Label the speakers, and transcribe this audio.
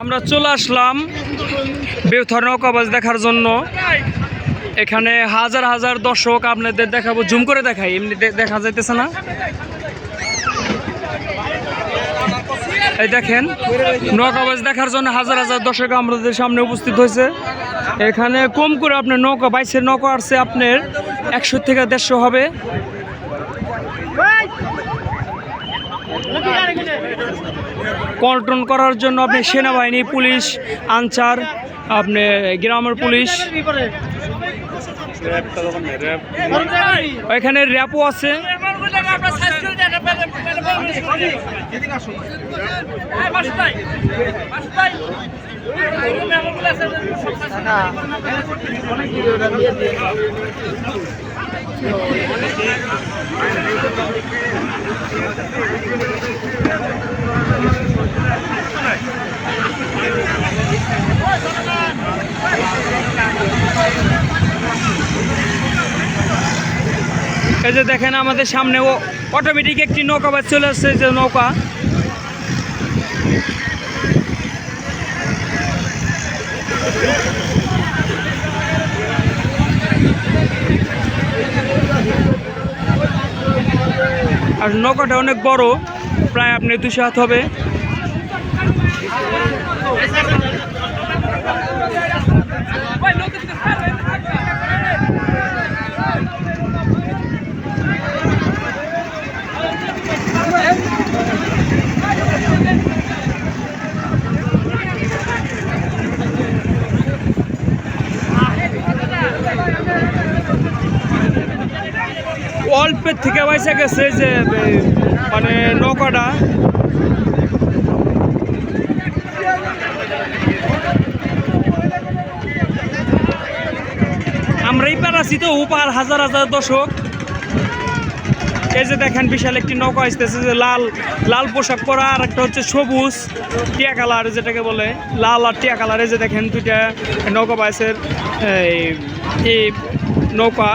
Speaker 1: আমরা চলে আসলাম বেউথর নৌকাবাজ দেখার জন্য। এখানে হাজার হাজার দর্শক আপনাদের দেখাবো, জুম করে দেখাই, এমনি দেখা যাইতেছে না। এই দেখেন নৌকাবাজ দেখার জন্য হাজার হাজার দর্শক আমাদের সামনে উপস্থিত হয়েছে। এখানে কম করে আপনার নৌকা, বাইশের নৌকা আসছে আপনার 100 থেকে 150 হবে। কন্ট্রোল করার জন্য আপনি সেনাবাহিনী, পুলিশ, আনসার, আপনি গ্রামের পুলিশ, এখানে র্যাপও আছে। এই যে দেখেন আমাদের সামনে অটোমেটিক একটি নৌকাবাজ চলে আসছে, যে নৌকা। আর নৌকাটা অনেক বড়, প্রায় আপনি 200 হাত হবে। অল্পের থেকে বাইসা গেছে যে মানে নৌকাটা। আমরা এই পার আছি তো, উপার হাজার হাজার দর্শক। এই যে দেখেন বিশাল একটি নৌকা আসতেছে, যে লাল লাল পোশাক পরা, আর একটা হচ্ছে সবুজ টিয়া কালার যেটাকে বলে, লাল আর টিয়া কালার। এই যে দেখেন দুইটা নৌকা বাইসের এই নৌকা।